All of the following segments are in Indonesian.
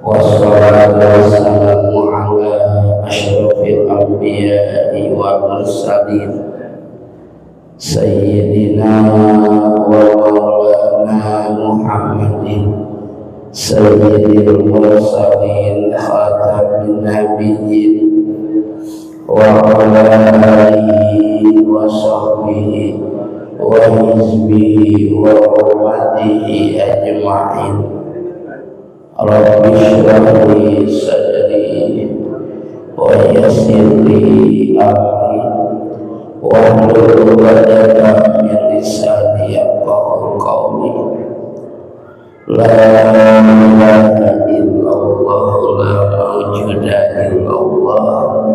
wassalatu wassalamu ala asyrafil anbiya'i wal mursalin sayyidina wa maulana Muhammadin sayyidil mursalin khatamin nabiyyin wa ala alihi wa sahbihi wa hizbihi wa ummatihi ajma'in. Rabbi shrah li sadri wa yassir li amri wahlul 'uqdatam min lisani yafqahu qawli. La ilaha illallah, la mawjuda illallah,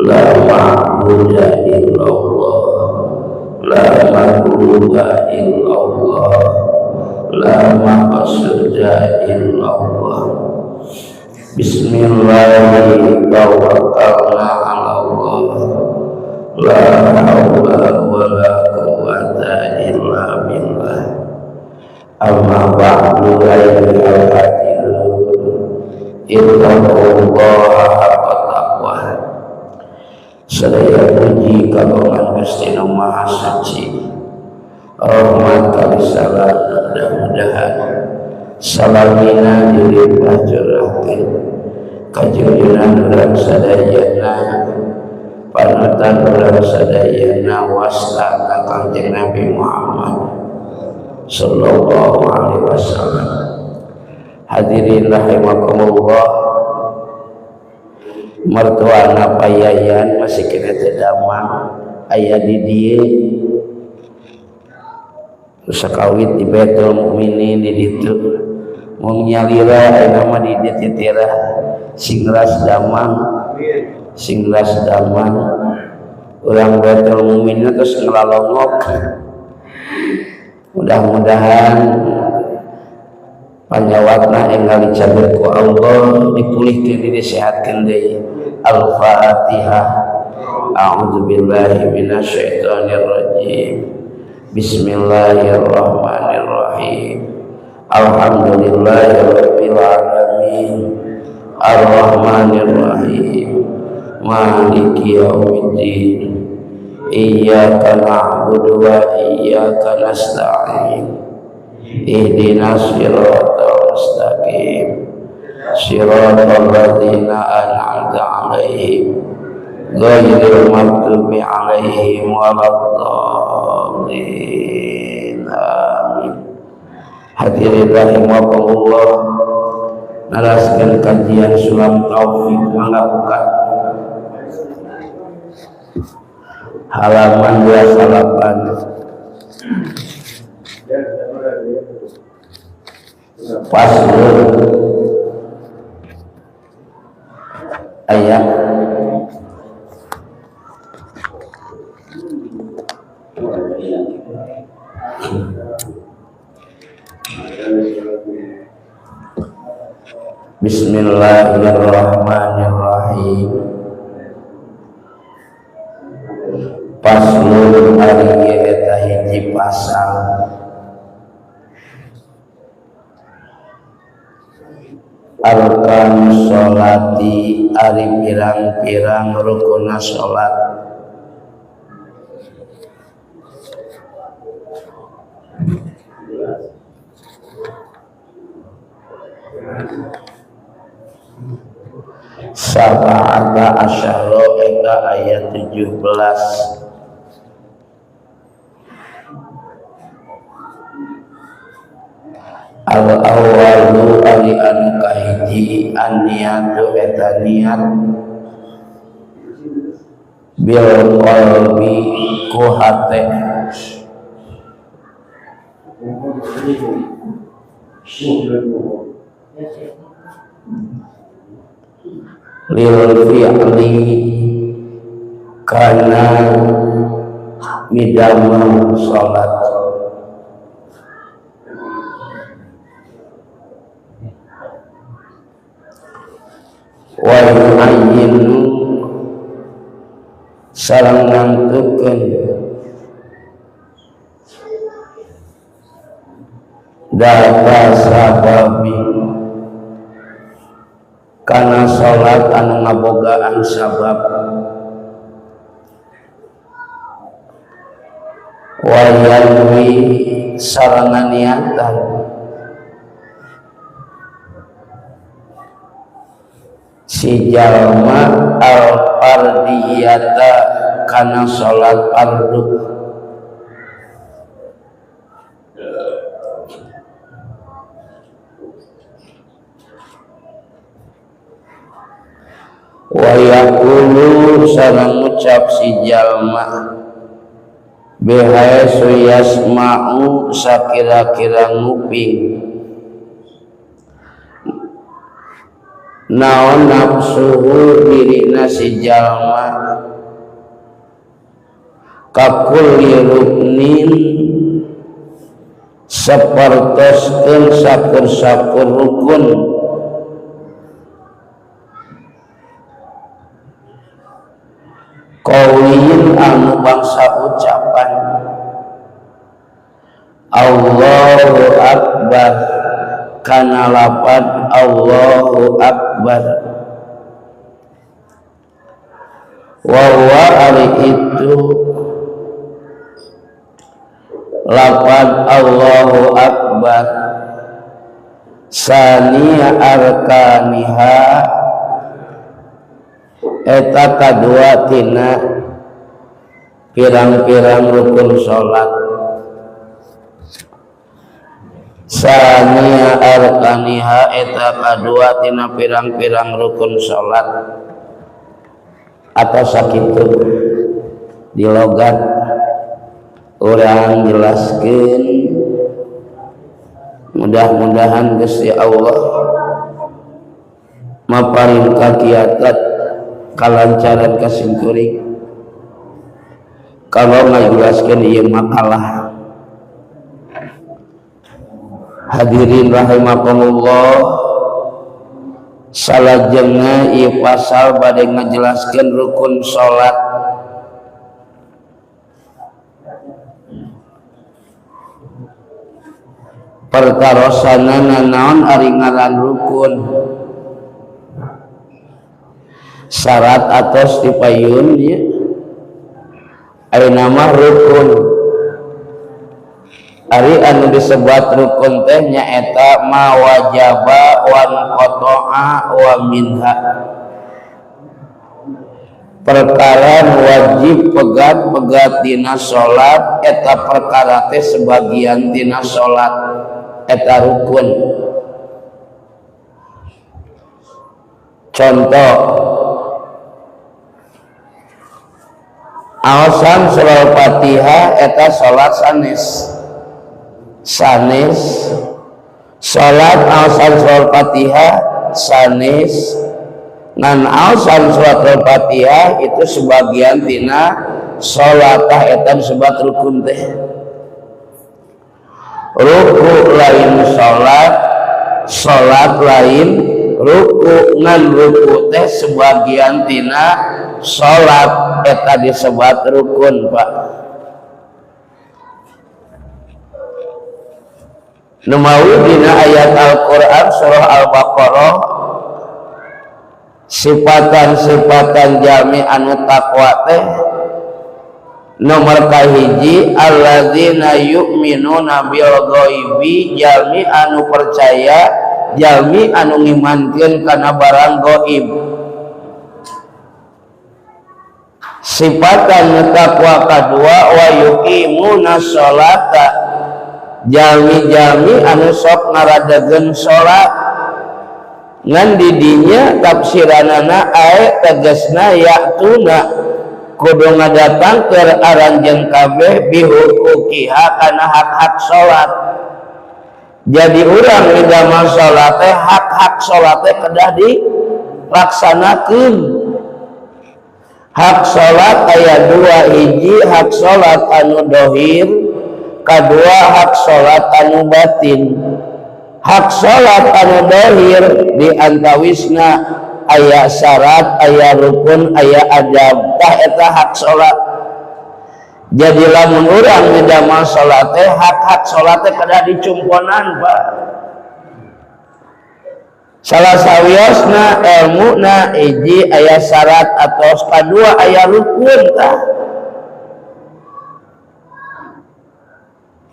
la ma'buda illallah, la ma'buda illallah, la maqsuda illallah. Bismillahirrahmanirrahim. Tawakkalna 'ala Allah, la haula wala quwwata illa billah. Amma ba'du, ayyuhal hadirin, ittaqullaha haqqa taqwah. Sadaya puji kagungan Gusti Nu Maha Suci, rahmat kali salam mudah-mudahan salamina dilimpah curahkan kajujuran urang sadayana panutan urang sadayana wasta ka Kanjeng Nabi Muhammad sallallahu alaihi wasallam. Hadirin rahimakumullah, mertuana payayan masih kena tedamang aya di dieu sakawit di Baitul Mukminin di ditu mun nyalira nama di dititira singras damang urang Baitul Mukminin terus ngelalongok. Mudah-mudahan panjawabna enggal dicabut ku Allah, dipulihkeun disehatkeun deui. Al-Fatihah. A'udzu billahi minasyaitonir rajim. Bismillahirrahmanirrahim. Alhamdulillahirabbil alamin. Ar-Rahmanirrahim. Maliki yaumiddin. Iyyaka na'budu wa iyyaka nasta'in. Ihdinas siratal mustaqim. Siratal ladzina an'amta 'alaihim ghairil maghdubi 'alaihim waladdallin. Amin. Hadirin rahimakumullah, naraskeun kajian Sulam Taufik mangga buka halaman 28. Faslun ayat Bismillahirrahmanirrahim. Faslun ari eta hiji pasal arkan sholati ari pirang-pirang rukunna sholat. Sab'ata asyara eta ayat 17. Al-awwalu ari anu kahiji an-niyatu eta niat bil qalbi ku hate lil fi'li kana midamel salat. Wa yu'ayyin sareng ngantukeun data sababi salat anu ngabogaan sabab wa yanwi sarana niatan si jalma al-fardiyata kana salat fardu wa yaqulu sareng ngucap si jalma bihaisu yasma'u sakira-kira nguping naon nafsuhu dirina si jalma kakulli ruknin sapertoskeun sakur-sakur rukun qaulin anu bangsa ucapan Allahu Akbar kana lapan Allahu Akbar wa huwa ari itu lapan Allahu Akbar sania arkaniha eta kadua tina pirang-pirang rukun salat sania arkaniha eta kadua tina pirang-pirang rukun salat atau sakitu di logat urang jelaskeun mudah-mudahan Gusti Allah maparing kakiatan kalancaran kasingkuring kalau ngajelaskeun ieu makalah. Hadirin rahimakumullah, salajengna ieu pasal bade ngajelaskeun rukun salat. Perkarosana naon ari ngaran rukun, syarat atos dipayun ya ari nama rukun ari anu disebut rukun teh nyaeta ma wajaba wan qata'a wa minha perkara wajib pegat dina salat eta perkara teh sebagian dina salat eta rukun. Contoh awasan surah Fatihah eta salat sanes salat awasan surah Fatihah sanes ngan awasan surah Fatihah itu sebagian tina salat eta disebut rukun teh. Ruku lain salat lain ruku ngan ruku teh sebagian tina salat eta disebut rukun Pak. Numawi dina ayat Al-Qur'an surah Al-Baqarah sifatan jami anu taqwa teh nomor kahiji alladzina yu'minuna bil ghaibi jalmi anu percaya jalmi anu ngimankeun kana barang gaib. Sifatan taqwa kadua wa yuqimuna sholata jalmi anu sok ngaradegeun salat ngan didinya tafsiranana aya tegasna ya'tuna kudu ngadatang keur aranjeun kabeh bihuquqiha kana hak-hak salat. Jadi urang di dalam salat teh hak-hak salat teh kedah dilaksanakeun. Hak salat aya dua, hiji hak salat anu dohir, kadua hak salat anu batin. Hak salat anu dohir diantawisna aya syarat, aya rukun, aya adab, tah eta hak salat. Jadi lamun urang di dalam salat teh hak-hak salat teh kada dicumponan Pak. salah sawiosna ilmuna hiji aya syarat atau kadua aya rukun tah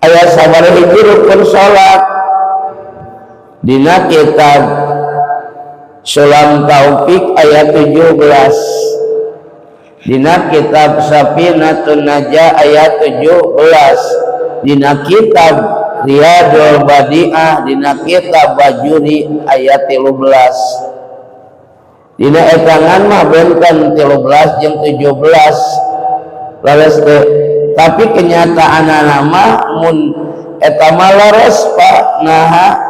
aya sabar hiji rukun salat dina kitab Sulam Taufik ayat 17 dina kitab Safinatun Najah ayat 17 dina kitab Riyadul Badi'ah dina kitab Bajuri ayat 13 dina etangan mah benten 13 jeung 17 laras teh tapi kenyataan nama mun eta mah laras Pak naha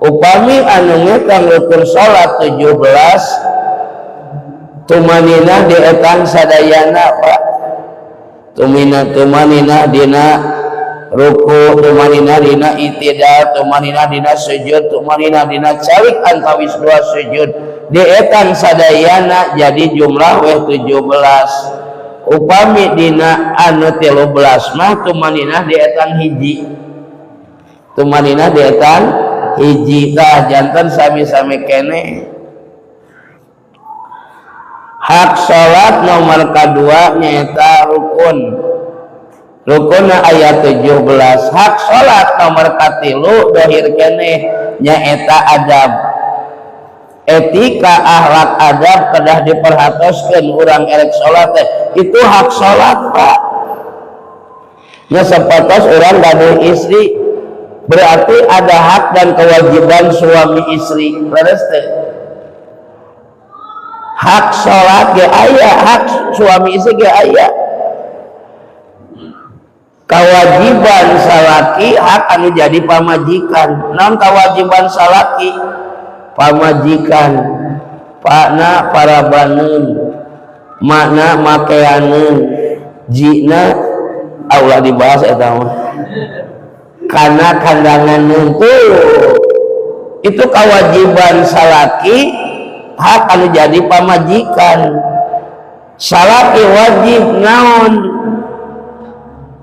upami anu ngetan rukun salat 17 tumanina di etan sadayana Pak tumanina dina ruku tumanina dina itidal tumanina dina sujud tumanina dina calik antawis dua sujud di etan sadayana jadi jumlah weh 17 upami dina anu 13 mah tumanina di etan hiji tumanina di etan hiji tah janten sami-sami kene hak salat nomor kedua nyaeta rukunna ayat 17 hak salat nomor katilu dohir kene nyaeta adab etika akhlak adab kedah diperhatoskeun urang erek salat itu hak salat Pak nya sapatos urang gaduh istri berarti ada hak dan kewajiban suami istri leres teh hak salat ge aya hak suami istri ge aya kewajiban salaki hak anu jadi pamajikan naon kewajiban salaki pamajikan pakna parabaneun makna makeaneun jina Allah dibahas eta mah kana kandangan nuntu itu kewajiban salaki hak anu jadi pamajikan salaki wajib naon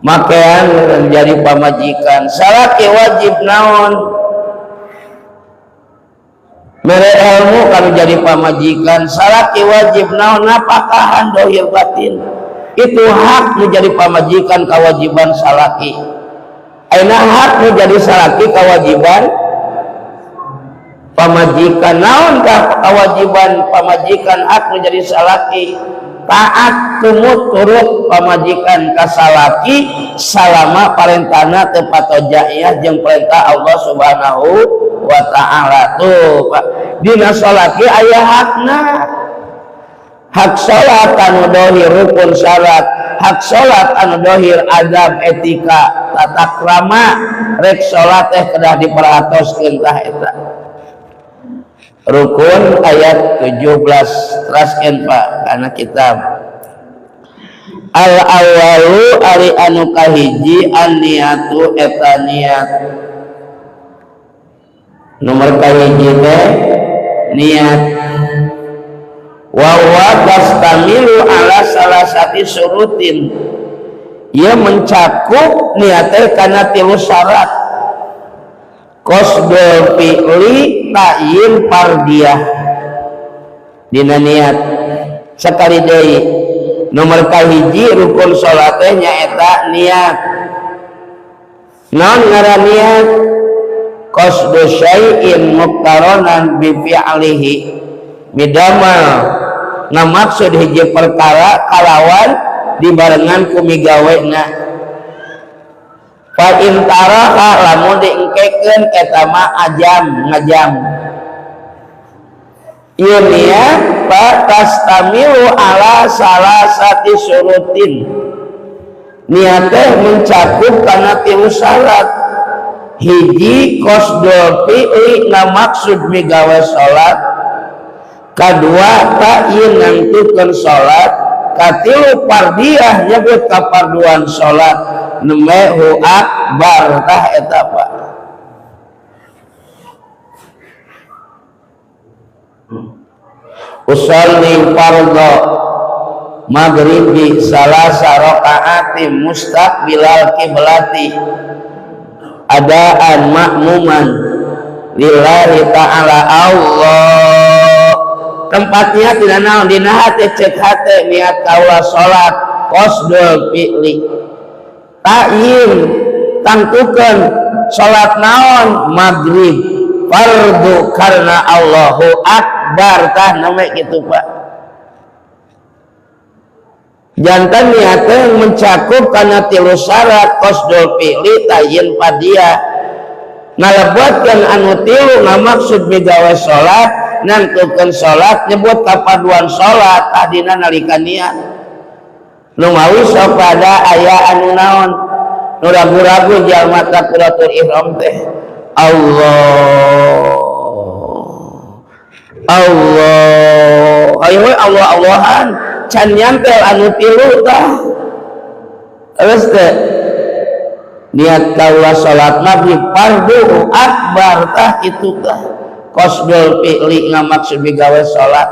makean jadi pamajikan salaki wajib naon mere ilmu kalau jadi pamajikan salaki wajib naon napakahan dohir batin itu hak menjadi pamajikan kewajiban salaki aina hak menjadi salaki kewajiban pamajikan naon kewajiban pamajikan hak menjadi salaki taat tumut turut pamajikan kasalaki salama parentana tepat ojaiyah jeung perintah Allah Subhanahu wa ta'ala tuh Pak dina salaki aya hakna hak salat anu dohir rukun syarat hak salat anu dohir adab etika tata krama rek salat teh kedah diperhatoskeun tah eta rukun ayat 17 teraskeun Pak kana kitab al awalu ari anu kahiji an niatu eta niat nomor kahiji teh niat wa huwa tastamilu ala salasati surutin ia mencakup niatnya karena 3 syarat qasdul fi'li ta'yin fardiyah dina niat sakali deui nomor kahiji rukun salat teh nyaeta niat naon ngaran niat qasdu syai'in muqtaronan bi fi'lihi bidamal ngamaksud hiji perkara kalawan dibarengan ku migawena fa intaraha lamun diengkekeun eta mah ngajam ieu niat fa tastamilu ala salasati syurutin niat teh mencakup kana 3 syarat hiji qasdul fi'li ngamaksud migawe salat kadua ta'yin nangtukeun salat katilu fardiyah nyebut kafarduan salat nemehu akbar tah eta Pak usolli fardhu maghribi salasa rakaati mustaqbilal kiblati adaan ma'muman lillahi ta'ala Allah. Tempatnya tidak naon dina hati cek hati niat kaula salat qasdul fi'li ta'yin tangtukeun salat naon maghrib fardu karena Allahu akbar tah nama kitu Pak. Jantan niatnya mencakup karena tilu syarat qasdul fi'li ta'yin padiyah ngalebuatkeun anu tilu ngamaksud migawe salat nantukeun salat nyebut kapaduan salat adina nalika niat nu mawi sok pada aya anu naon nu ragu-ragu jalma takbiratul ihram teh Allah ayo Allah Allahan can nyampel anu tilu tah terus teh niat kaula salat maghrib fardu akbar tah itu tah qasdul fi'li ngamaksud bigawe salat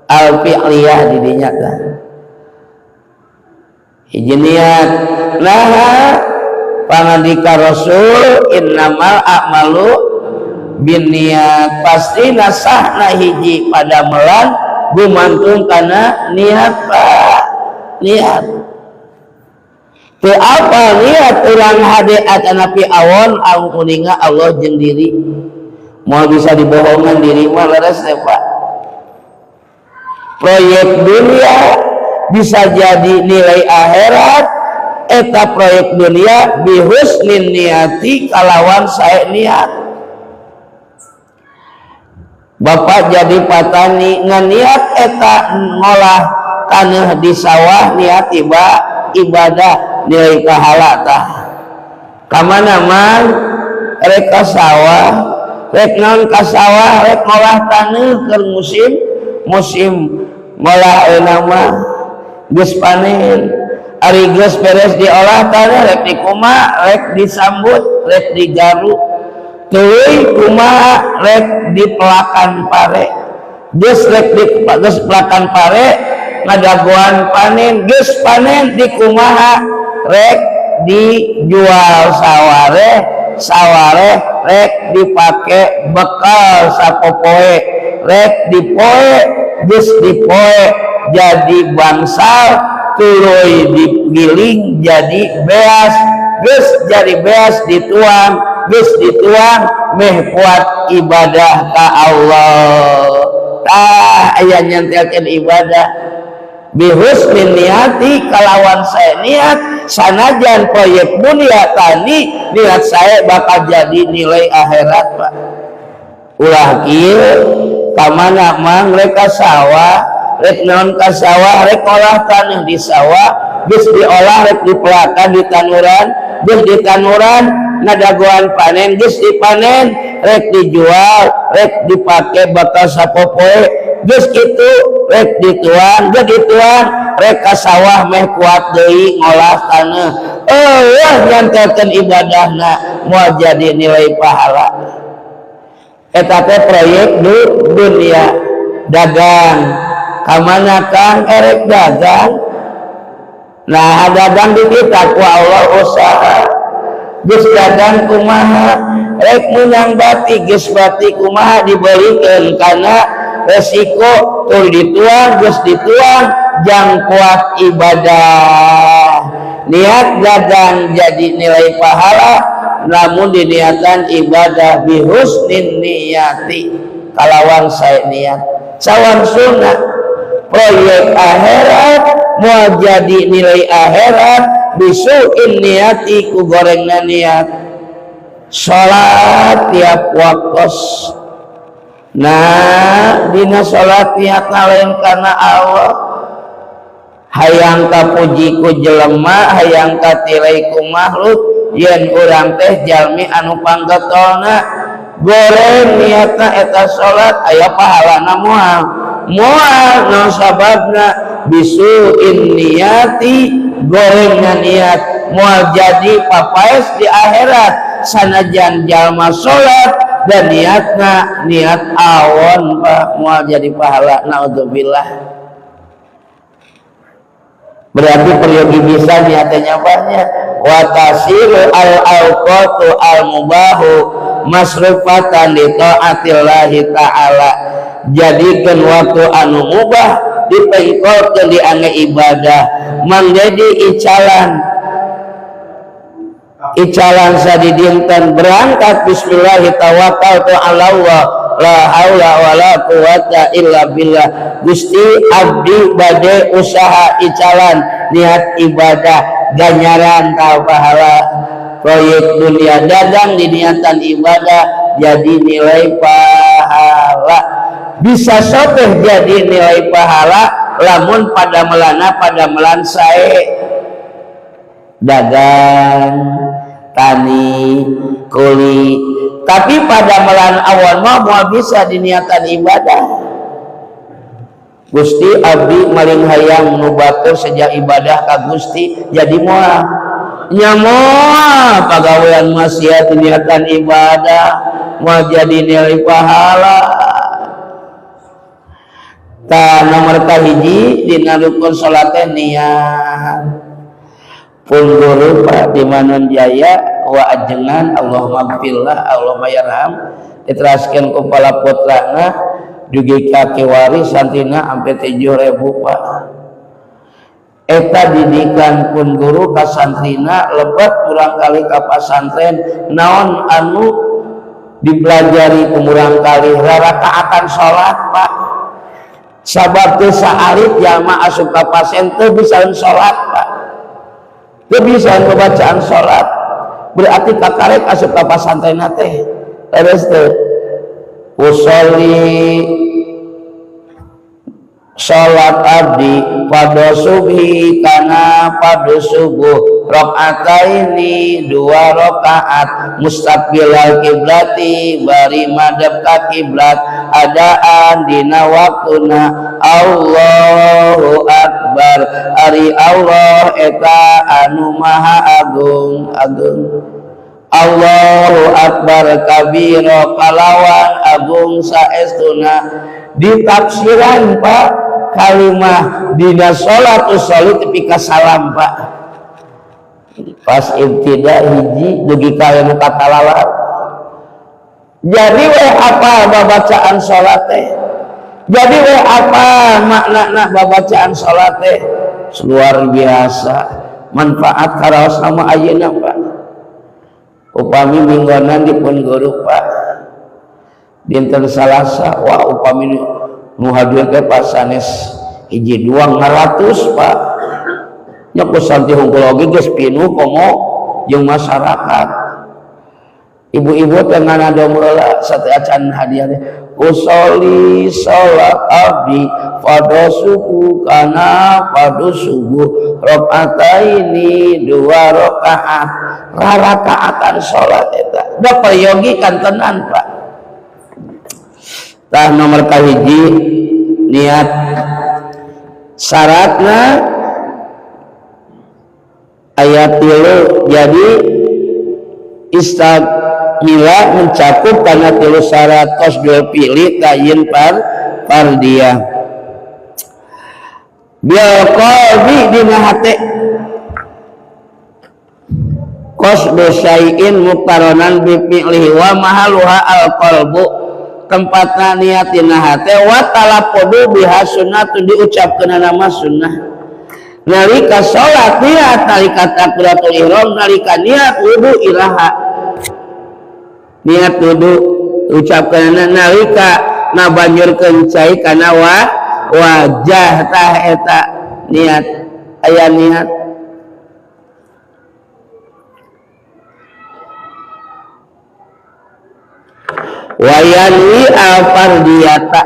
al fi'liyah di dinya tah hiji niat naha pangandika Rasul innamal a'malu binniyat pasti nasahna hiji pada melan gumantung kana niat Pak niat teu apa niat urang hade atanapi awon angkuninga Allah jeung diri mau bisa dibohongan diri mah leres teh Pak. Proyek dunia bisa jadi nilai akhirat eta proyek dunia bihusnin niati kalawan sae niat. Bapak jadi patani nganiat eta ngolah taneuh di sawah niat ibadah nilai pahala tah. Kamana man rek ka sawah rek naon ka sawah rek ngolah taneuh keur musim ngolah euna mah geus panen ari geus beres diolah taneuh rek dikumaha rek disambut rek digaru tuluy kumaha rek dipelakan pare geus pelakan pare ngadagoan panen geus panen dikumaha rek dijual saware rek dipake bekal sapopoe rek dipoe geus dipoe jadi bangsal tuluy digiling jadi beas geus jadi beas dituang geus dituang meh kuat ibadah ka Allah tah aya nyantelkeun ibadah bihusnin niati kalawan saya niat sanajan proyek dunia tani niat saya bakal jadi nilai akhirat Pak ulah kieu kamana mang rek ka sawah rek naon ka sawah rek olah taneuh di sawah geus diolah rek dipelakan di tanuran geus di tanuran nadagoan panen geus dipanen rek dijual rek dipake bakal sapopoe geus kitu rek dituang geus dituang rek ka sawah meh kuat deui ngolah taneuh nyantelkeun ibadahna moal jadi nilai pahala eta teh proyek dunia dagang kamana Kang erek dagang nah dagang di kita ku Allah usaha geus dagang kumaha rek menang bati geus bati kumaha dibeureikeun kana resiko tur dituang geus dituang jang kuat ibadah niat dagang jadi nilai pahala namun diniatan ibadah bihusnin niyati kalawan saya niat sawan sunnah proyek akhirat mau jadi nilai akhirat bisuin niyati ku gorengna niat salat tiap waktu nah dina salat niat lain karena Allah hayang kapuji ku jelema hayang katilai ku makhluk yen urang teh jalmi anu panggetolna goreng niatna eta salat aya pahalana moal naon sababna bisuin niyati gorengna niat moal jadi papaes di akhirat sanajan jalma salat dan niatna niat awon Pak moal jadi pahala naudzubillah. Berarti peryogi bisa niatnya banyak wa tasiru al awqatu al mubahu masrufatan li taatillahi ta'ala. Jadikeun waktu anu mubah dipengkolkeun di anu ibadah menjadi icalan sadidinten berangkat bismillahirrahmanirrahim tawakkaltu 'ala Allah la haula wala quwata illa billah. Gusti abdi bade usaha icalan niat ibadah ganjaran ka pahala proyek dunia dagang di niatan ibadah jadi nilai pahala bisa soteh jadi nilai pahala lamun pada melan sae dagang tani kuli tapi pada melan awal mah moal bisa diniatan ibadah. Gusti abdi maling hayang nu batur sejak ibadah ka Gusti jadi moal nyamoal pagawean maksiat diniatan ibadah moal jadi nilai pahala. Ta nomor kahiji dina rukun salat niat pun guru Pak di Manon Jaya wa ajengan Allahumma gfirlah Allahumma yarham diteraskeun ku kepala putrana dugi ka kiwari santina ampe 7.000 Pak. Eta didikan pun guru ka santrina lebat urang kali ka pasantren naon anu dipelajari kumurang kali rarakaatan salat Pak. Sabab teu saalit jamaah asup ka pasien teu bisa salat Pak. Teu bisa bacaan salat. Berarti kakarek asup ka pasantren teh. Terus teh usolli salat abdi pada subhi kana pada subuh rakaataini 2 rakaat mustaqbilal kiblati bari madhep ka kiblat adaan dina waktuna Allahu akbar ari Allah eta anu maha agung Allahu akbar kabira kalawan agung saestuna ditafsiran Pak kalimah dina salat usolli tepi ka salam Pak pas ibtida hiji dugi ka anu katalalar jadi we apa babacaan salat teh jadi we apa makna babacaan salat teh luar biasa manfaat karaos sama ayeuna Pak upami minggonan dipun guru Pak dinten Salasa wah upami nu hadir teh pas sanes hiji 200 Pak nya ku santi hungkul oge geus pinuh komo jeung masyarakat ibu-ibu teh ngana domrola sateacan hadiah teh usolli salat abdi pada subuh kana pada subuh rakaataini 2 rakaat rarakaatan salat eta da prayogi kantenan Pak. Tah nomor kahiji niat syaratna ayat 3 jadi istamila mencakup karena 3 syarat qasdul pilih tayin fardiyah bil qalbi dina hate qasdu syai'in muqtaronan bi fi'lihi wa mahaluha al qalbu tempatna niatina hate wa talaqqu biha sunnatun diucapkeun nama sunnah nalika salat niat nalika takbiratul ihram nalika niat wudu ilaha niat wudu ucapkeun nalika nabanjurkeun cai kana wajah tah eta niat aya niat wayanwi al-fardiyata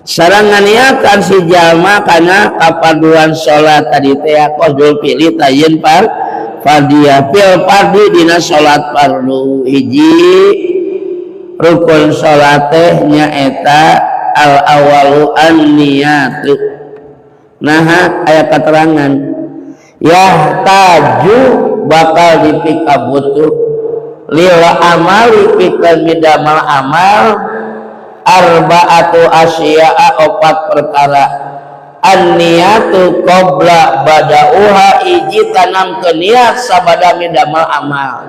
sareng nganiakan si jalma kana kapaduan salat tadi teh qasdul fi'li tayin fardiyah fil fardi dina salat fardu hiji rukun salat teh nyaeta al awalu an niyatu nah aya keterangan yahtaju bakal dipikabutuh lil amali pikeun midamal amal arba'atu asya'a 4 perkara an-niyatu qabla bada'uha iji tanam ke niat sabada midamal amal.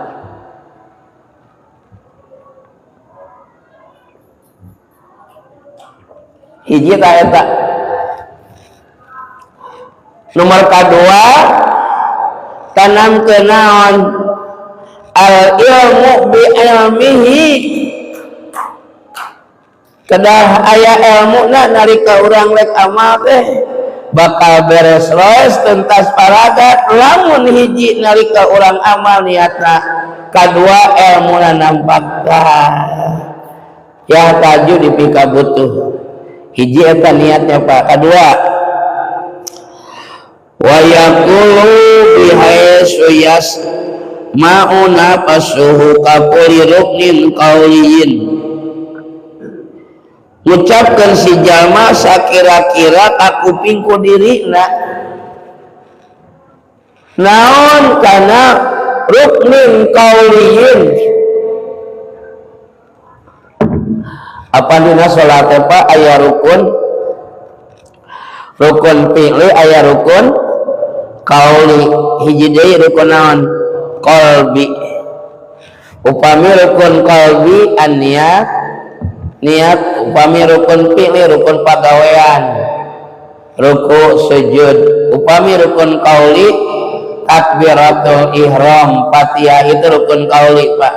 Hiji ta eta. Nomor kedua tanam ke naon al ilmu bi ilmihi kedah aya ilmu na nalika urang rek amal teh bakal beres roes tuntas paragat lamun hiji nalika urang amal niatna kadua ilmu na nampakkan ya taju dipika butuh hiji eta niatnya Pak. Kedua wa yaqulu bihaisu yas ma'una pasuhu kapuri ruknin qawliyin ngucapkan si jalma sakira-kira kakuping ku dirina naon kana ruknin qawliyin apa dina salat Pak aya rukun fi'li aya rukun qauli hiji deui rukun naon qalbi upami rukun qalbi an-niat upami rukun fi'li rukun pagawean ruku sujud upami rukun qauli takbiratul ihram Fatihah itu rukun qauli Pak.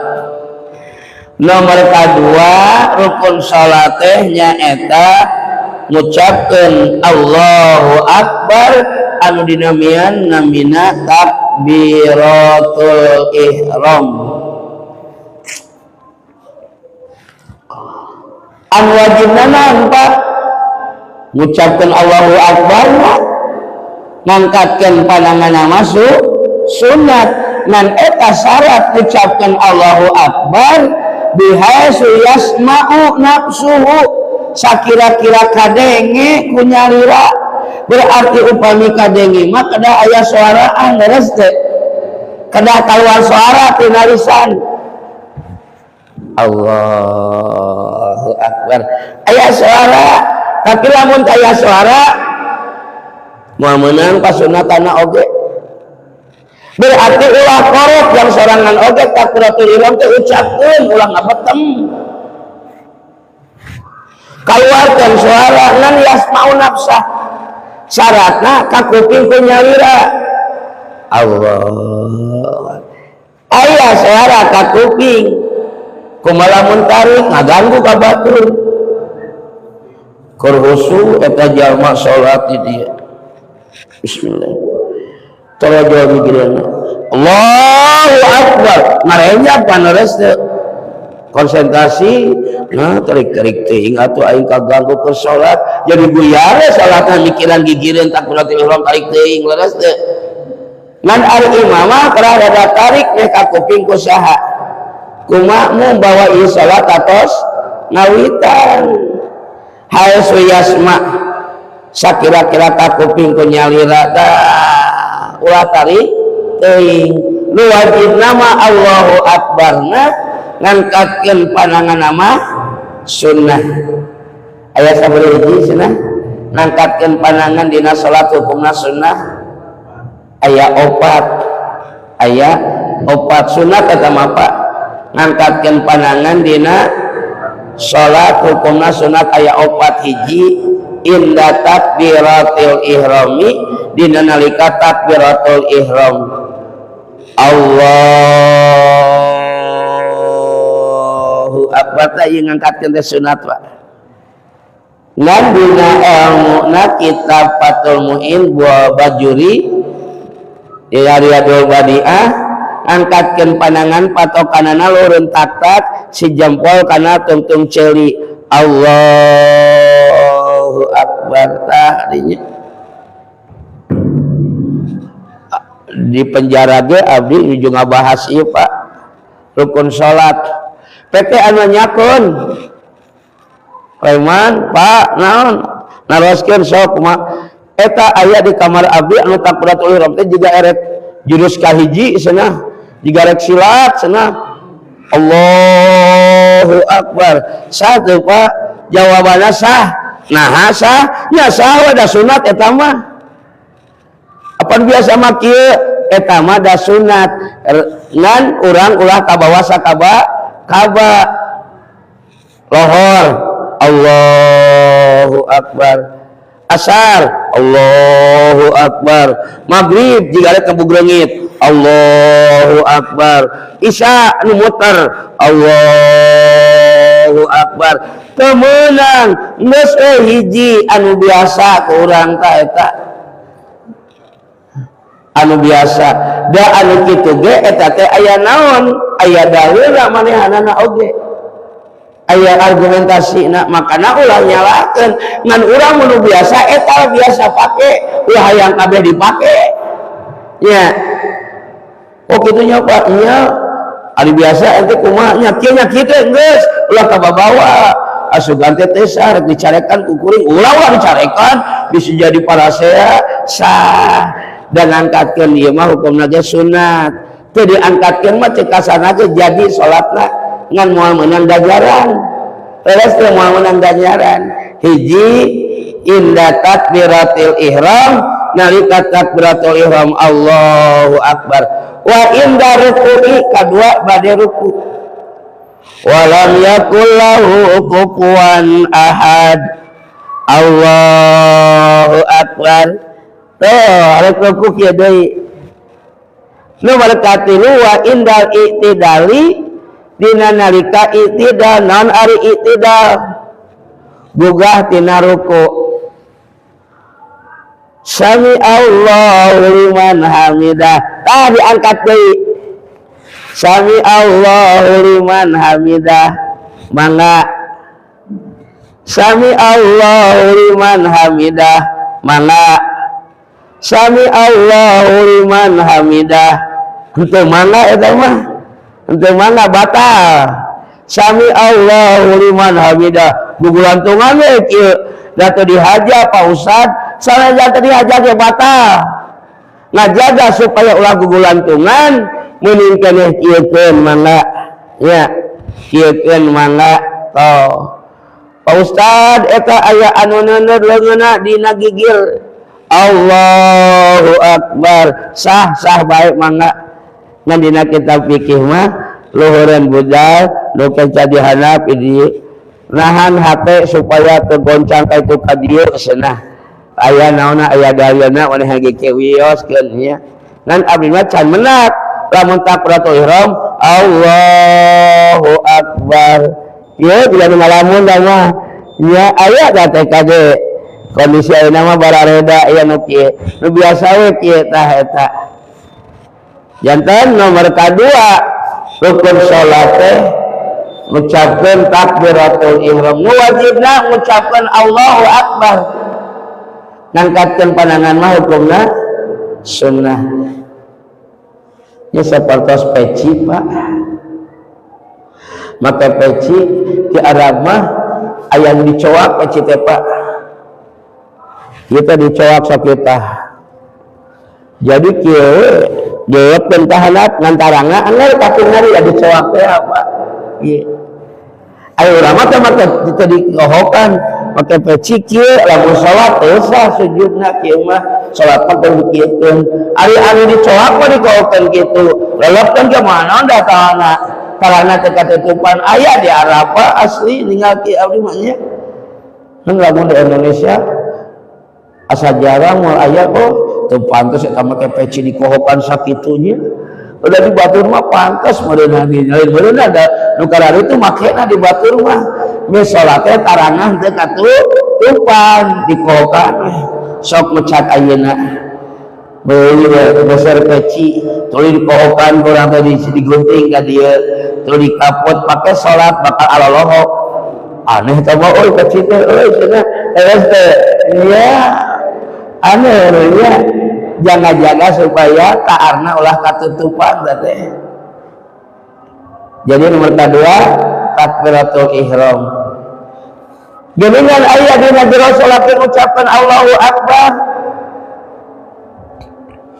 Nomor kedua rukun salat teh nyaeta ngucapkeun Allahu Akbar anu dinamian namina takbiratul ihram. Anu wajibna naon Pak? Ngucapkeun Allahu Akbar ngangkatkeun pandanganna masuk sunat nan eta syarat ngucapkeun Allahu Akbar bihaisu yasma'u nafsuhu sakira-kira kadenge kunyarira berarti upami kadenge mah kada aya suaraan beres teh kada kaluar suara tina lisan Allahu Akbar aya suara tapi lamun aya suara moal meunang pasunatana oge berarti ulah korok yang sorangan oge takbiratul ihram teh ucapkeun ulah ngabetem kaluarkan suara nan yasma'u nafsah syaratna kakuping ku nyalira Allah aya suara kakuping kumaha mun tarik ngaganggu ka batur keur husu eta jalma salat di dieu bismillah taraja mikireun Allahu Akbar marenya paneres teh konsentrasi nah tarik-tarik teuing atuh aing kaganggu ke salat jadi buyar salatna mikiran gigireun takbiratul ihram tarik teuing leres teu ngan ari imamah kada ada tarik meh ka kuping ku saha ku makmum bawa ieu salat atos ngawitan haitsu yasma sakira-kira ka kuping ku nyalira tah ulah tarik teuing nu wajibna mah Allahu Akbarna ngangkatkeun pandangan nama sunnah aya sabaraha hiji sunnah ngangkatkeun pandangan dina salat hukumna sunnah aya opat sunat eta mah Pak ngangkatkeun pandangan dina salat hukumna sunat aya opat hiji inda takbiratul ihrami dina nalika takbiratul ihram Allahu Akbar teh ngangkatkeun teh sunat Pak ngan dina ilmuna kitab Fathul Mu'in buah Bajuri di Riyadul Badi'ah angkatkeun pandangan patokanana lurun tak-tak si jempol kana tungtung ceuli Allahu Akbar tah dinya di penjara ge abdi nuju ngabahas ieu Pak rukun salat PT anu nyakun Preman Pak naon naroskeun sok kumaha eta aya di kamar abdi anu takbiratul ihram teh jiga erek jurus kahiji cenah jiga rek silat cenah Allahu Akbar sah teu Pak jawabanna sah nah nya sah da sunat eta mah apa biasa mah kieu eta mah da sunat ngan urang ulah kabawa sakaba lohor Allahu Akbar, asar Allahu Akbar, maghrib jika ada kebugrengit Allahu Akbar, isya nu muter Allahu Akbar. Kemenang geus hiji anu biasa ku urang ka eta anu biasa da anu kitu ge eta teh aya naon, aya dalil manehanana oge, aya argumentasi na, makana ulah nyalakeun ngan urang nu biasa eta biasa pake ulah hayang kabeh dipake nya. Oh kitu nya Pak, nya ari biasa ente kumaha nya kieu nya kitu geus ulah kababawa asugan teh rek dicarekan ku kuring ulah dicarekan bisa jadi parasea sah dan angkatkeun ieu mah hukumna ge sunat teu diangkatkeun mah cek kasana ge jadi salatna ngan moal meunang ganjaran leres teh moal meunang ganjaran. Hiji inda takbiratul ihram, nalika takbiratul ihram Allahu Akbar, wa inda ruku'i kadua bade ruku, walam yakul lahu kufuwan ahad Allahu Akbar. Rek ruku kieu deui nu berkati lu wa indal i'tidali dina nalika i'tidal, naon ari i'tidal gugah tina ruku, sami Allahu liman hamidah, diangkat deui sami Allahu liman hamidah, mangga sami Allahu liman hamidah, mangga sami Allahu liman hamidah, henteu mangga eta mah henteu mangga batal. Sami Allahu liman hamidah gugulantungan we kieu da teu dihaja Pak Ustad, sanajan teu dihaja ge batal. Ngajaga supaya ulah gugulantungan meuning keneh kieukeun mangga nya, kieukeun mangga toh. Pak Ustad eta aya anu neuneud leungeunna dina gigil Allahu Akbar, sah baik mangga. Ngan dina kitab fikih mah luhureun budal nu kenca dihandap di nahan HP supaya tergoncang ka itu ka dieu cenah aya naonna aya dalilna maneh gekewioskeun nya. Ngan abdi mah can meunang lamun takbiratul ihram Allahu Akbar ieu bila nu ngalamun da mah nya aya da teh kade kondisi ayeuna mah barareda aya nu kieu nu biasa we kieu tah eta. Janten nomor kadua rukun salat teh ngucapkeun takbiratul ihram, nu wajibna ngucapkeun Allahu Akbar, ngangkatkeun pandangan mah hukumna sunnah. Nya sapertos peci Pak, maka peci di Arab mah aya dicoak peci teh Pak, kita dicoak sakitah jadi kieu jawab pentahanap ngantaranga anggar katinari ada dicoak teh apa ieu ayo urang mah teh dikohokan make peci kieu lamun salat teh sah sujudna kieu mah salat mah teu kieukeun ari anu dicoak mah dikohokan kitu lelopkeun ke mana da talana talana teh katutupan aya di Arafah asli ninggal kieu abdi mah nya. Lamun di Indonesia asa jarang moal aya kok teu pantes eta make peci dikohokan sakitunya. Udah di batur mah pantes meureunna di lain meureunna ada nu karari teh makena di batur mah me salat teh tarangan teu katutupan dikohokan sok mecat ayeuna beuli besar peci tuluy dikohokan kurang tadi digunting ka dieu tuluy dikapot make salat bakal alolohok aneh teh mah euy peci teh euy cenah terus teh ya aneh ya jaga-jaga supaya taarna ulah katutupan teh. Jadi nomor kedua takbiratul ihram. Geuningan aya dina jero salat ngucapkeun Allahu Akbar.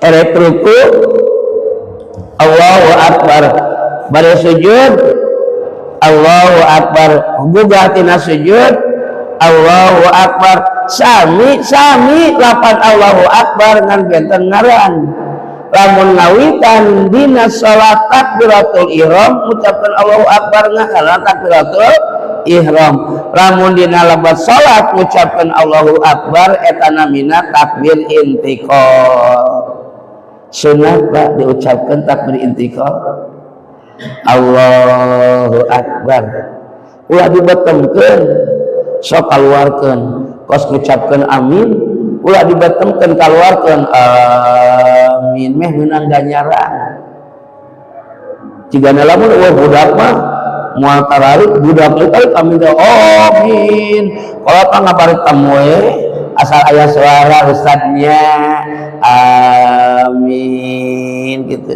Erek ruku Allahu Akbar, bade sujud Allahu Akbar, gugah tina sujud Allahu Akbar sami lapan Allahu Akbar ngan benten ngaran lamun ngawitan dina salat takbiratul ihram ngucapkeun Allahu Akbar ngaran takbiratul ihram lamun dina lebat salat ngucapkeun Allahu Akbar eta namina takbir intiqal sunah Pak diucapkeun takbir intiqal Allahu Akbar ulah dibetemkeun sok kaluarkeun kos ngucapkeun amin ulah dibetemkeun kaluarkeun amin meh meunang ganyaran cigana lamun budak mah moal tararik budak teh amin teh amin kalau tah ngabarit tamu asal aya suara ustadnya amin gitu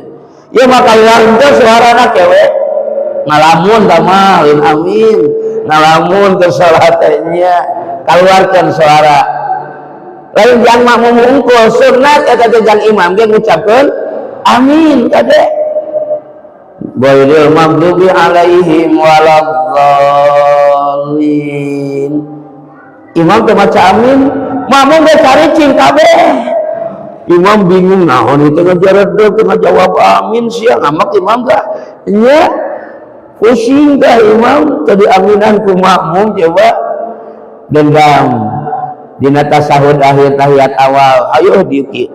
ya maka lain teh suarana kewe ngalamun tah mah lain amin ngalamun teh salatnya keluarkan suara lain jang makmum unggul sunat eta teh jang imam ge ngucapkeun amin kade ghairil maghdubi alaihim waladdallin imam teh maca amin makmum teh caricing kabeh imam bingung naon itu ngajaredeg ngajawab amin sia ngamak imam teh nya pusing dah imam tadi aminan ku makmum coba dendam dina tasahud akhir tahiyat awal ayo diuki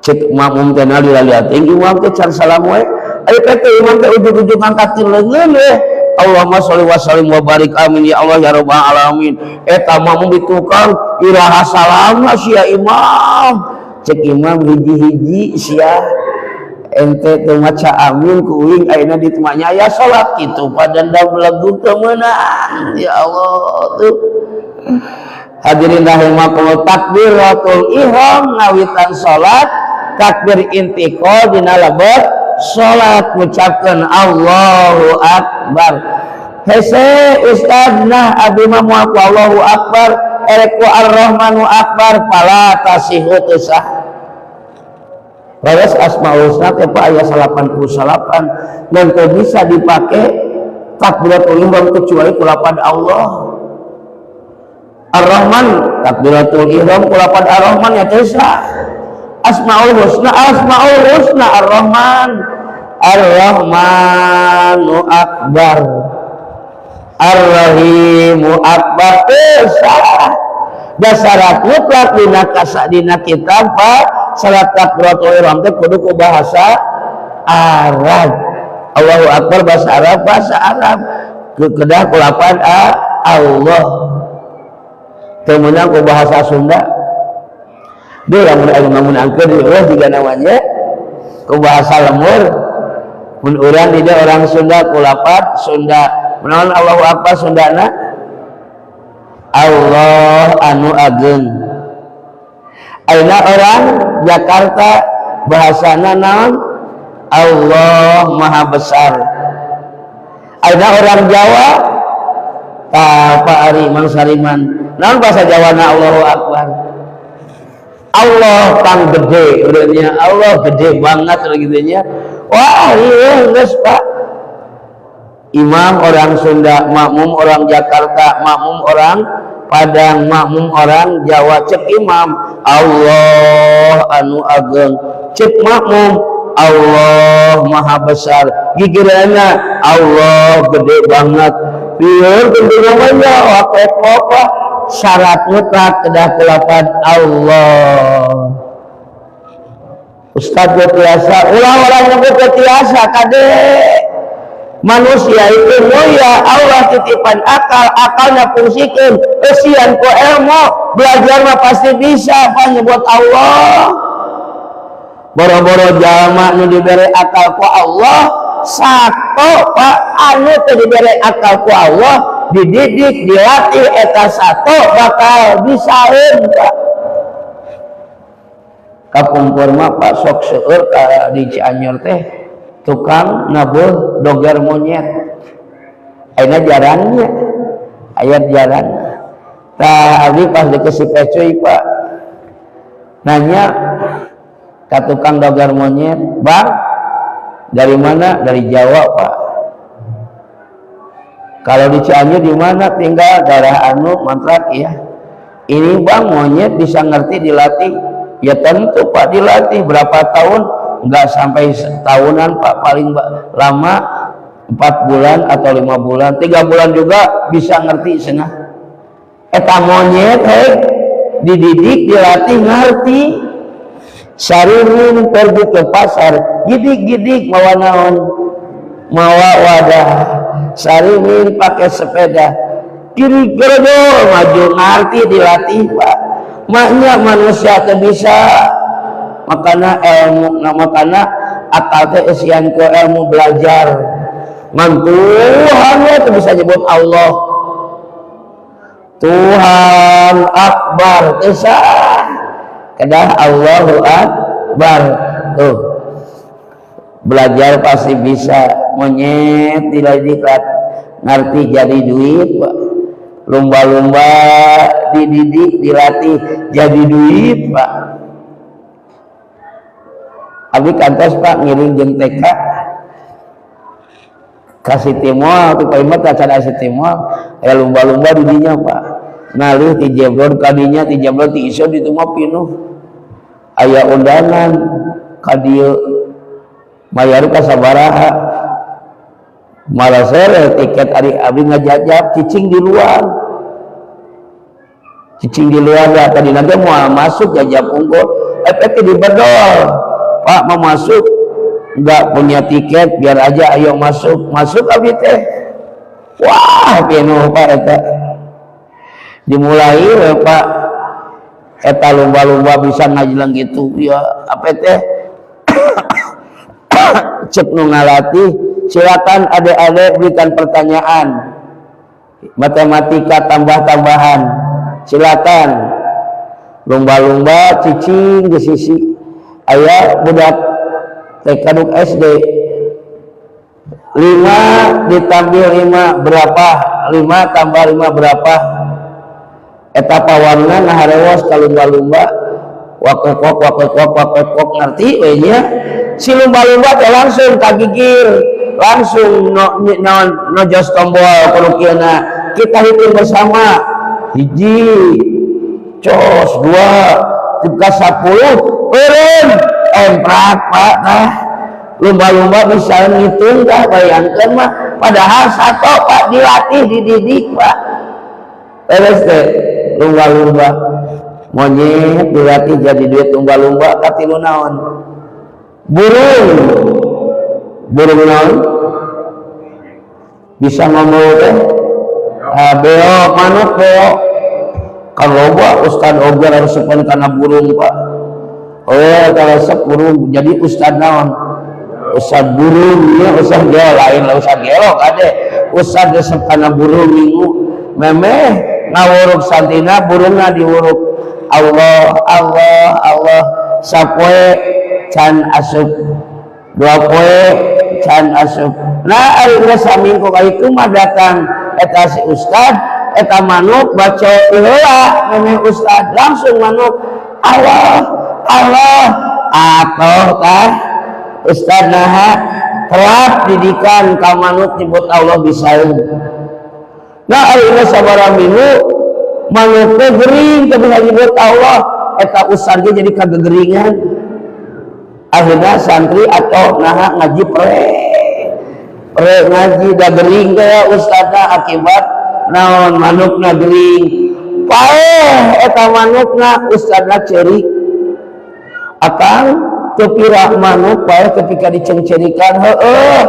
cek makmum teh nalila imam teh can salam we ayo kata imam teh ujug-ujug angkat leungeun we Allahumma sholli wa sallim wa barik amin ya Allah ya rabbal alamin eta makmum ditukang iraha salam sia imam cek imam hiji-hiji sia ente teu maca amin ku uing ayeuna ditemanya aya salat kitu padanda lagu teu meunang ya Allah tuh hadirin rahimakumullah takbiratul ihram ngawitan salat takbir intiqal dina lebat salat ngucapkeun Allahu Akbar hese ustadna abdi mah moal ku Allahu Akbar erek ku Ar-Rahmanu Akbar fala tasihu teu sah Balas asmaul husna teh aya 88 dan teu bisa dipake takbiratul ihram kecuali ku lafaz Allah. Ar-Rahman takbiratul ihram ku lafaz Ar-Rahman ya teu sah. Asmaul husna Ar-Rahman Ar-Rahmanu Akbar Ar-Rahimu Akbar teu sah. Dasar mutlak dina kitab Pak salat takbiratul ihram teh kudu ku bahasa Arab. Allahu Akbar bahasa Arab kedah ku lafaz Allah. Teu meunang ku bahasa Sunda. Deui lamun aya ngamunangkeun Allah juga namanya ku bahasa lemur. Mun urang di orang Sunda ku lafaz Sunda. Menaon Allahu Akbar Sundana? Allah anu ageung. Ayeuna orang Jakarta bahasana naon? Allah Maha Besar. Ayeuna orang Jawa Pak Ari Mang Sariman naon bahasa Jawana Allahu Akbar? Allah kang gede urangnya Allah gede banget gitu nya. Wah, iya geus Pak. Imam orang Sunda, makmum orang Jakarta, makmum orang Padang, makmum orang Jawa cek imam Allah anu ageung, cek makmum Allah Maha Besar, gigireunana Allah gede banget. Bieur gede namanya waktu apa syarat mutlak kedah lafaz Allah. Ustaz biasa ulah orang nyebut biasa kade. Manusia itu mulia Allah titipan akalnya fungsikeun eusian ku ilmu belajar mah pasti bisa apa nyebut Allah. Boro-boro jalma nu dibere akal ku Allah sato Pak anu teu dibere akal ku Allah dididik dilatih eta sato bakal bisaeun Pak. Kapumpur mah Pak sok seueur ka di Cianjur teh tukang nabuh doger monyet. Ayeuna jarannya ayat jaran. Tah abdi pas dikasih pecuy Pak nanya ka tukang doger monyet, "Bang, dari mana?" "Dari Jawa, Pak." Kalau di Cianjur di mana tinggal darah anu mantrak ya. Ini bang monyet bisa ngerti dilatih? Ya tentu Pak dilatih. Berapa tahun? Enggak sampai tahunan Pak, paling lama 4 bulan atau 5 bulan, 3 bulan juga bisa ngerti senah. Eta monyet dididik dilatih ngerti. Sarimin pergi ke pasar gidik-gidik mawa naon, mawa wadah. Sarimin pakai sepeda kiri gerodo maju ngerti dilatih Pak. Maknya manusia teh bisa makana ilmu, makana akal teh esian ke ilmu belajar. Tuhan itu bisa nyebut Allah Tuhan Akbar tesah kedah Allahu Akbar tuh belajar pasti bisa. Monyet dididik ngerti jadi duit Pak. Lumba-lumba dididik dilatih jadi duit Pak. Abi kantos Pak ngiring jeung TK kasih timol tuh Pak Imat acara kasih timol aya lumba-lumba di dinya Pak. Nalih ti jeblon kadinya ti jeblon ti iso di mah pinuh. Aya undangan ka dieu mayar ka sabaraha. Malah sore tiket ari abi ngajajab cicing di luar. Cicing di luar ya tadi nanti mau masuk jajab unggul efeknya di bedol. Pak mau masuk enggak punya tiket biar aja ayo masuk abi teh. Wah pinuh Pak eta. Dimulai ya Pak eta lumba-lumba bisa ngajilang gitu ya apa teh cek nu ngalatih. Silakan adik-adik berikan pertanyaan matematika tambah-tambahan. Silakan. Lumba-lumba cicing di sisi aya budak TK SD 5 ditambah 5 berapa? 5 tambah 5 berapa? Eta pawarna naharewas ka lumba-lumba wakek-wakek ngerti we nya. Si lumba-lumba teh langsung kagigir, langsung nojos tombol kurukiana. Kita hitung bersama. 1 cos 2 tiga 10 turun emprak Pak. Nah lumba-lumba bisa ngitung dah bayangkan mah. Padahal satu Pak dilatih dididik Pak. Terus deh lumba-lumba monyet dilatih jadi duit. Lumba-lumba katilu naon burung naon bisa ngomong teh beo manuk beo kan loba Ustad ogar harus sepen karena burung Pak. Oh kalau sep burung jadi Ustad naon Ustad burung ya Ustad gelo lain lah Ustad gelo kade Ustad resep karena burung minggu memeh ngawuruk santina burungna diwuruk Allah Allah Allah sapoe can asup 2 poe can asup. Nah ayeuna saminggu ka itu mah datang eta si Ustad eta manuk baca heula memeh Ustad langsung manuk Allah Allah atoh tah Ustad naha terap didikan ka manuk nyebut Allah bisaeun. Nah ayeuna sabaraha minggu manuk teh gering teu bisa nyebut Allah eta Ustad ge jadi kagegeringan. Akhirnya santri atau nah ngaji pre ngaji da gering ya ustadna akibat naon manukna gering paeh eta manukna ustadna ceurik akang teu pira manuk paeh ketika dicengcerikan heueuh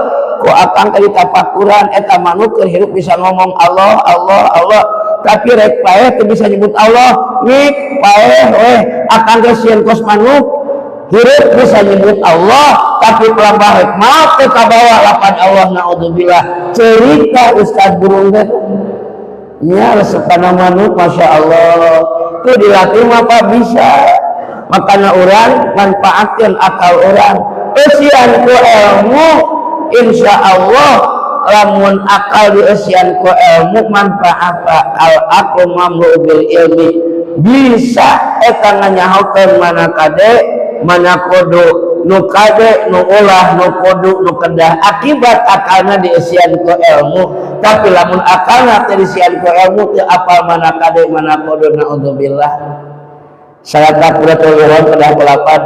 ku akang kali tapakuran eta manuk keur hirup bisa ngomong Allah Allah Allah tapi rek paeh teu bisa nyebut Allah nik paeh weh akang geus sieun kos manuk hirup bisa nyebut Allah tapi pelambah hikmah ke kabawa lapan Allah naudzubillah cerita Ustad burung teh nya resepana manuk Masya Allah itu dilatih apa bisa makanya orang manfaatkan akal orang esian ku ilmu insya Allah lamun akal di esian ku ilmu manfaat al aqlu mamlu bil ilmi bisa eta nganyahokeun mana kade mana kudu nu kade nu ulah nu kudu nu kedah akibat akalna diisian ku ilmu tapi lamun akalna teu diisian ku ilmu teu apal mana kade mana kudu naudzubillah salata quratul ihram kedah kelapan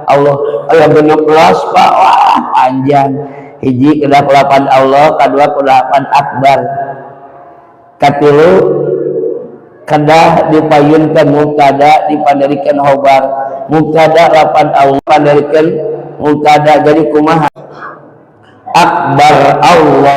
Allah bener kelas Pak wah panjang hiji kedah kelapan Allah kadua kelapan akbar katilu kedah dipayunkan mubtada dipandarikan khobar mubtada lapan Allah pandarikan mubtada jadi kumaha akbar Allah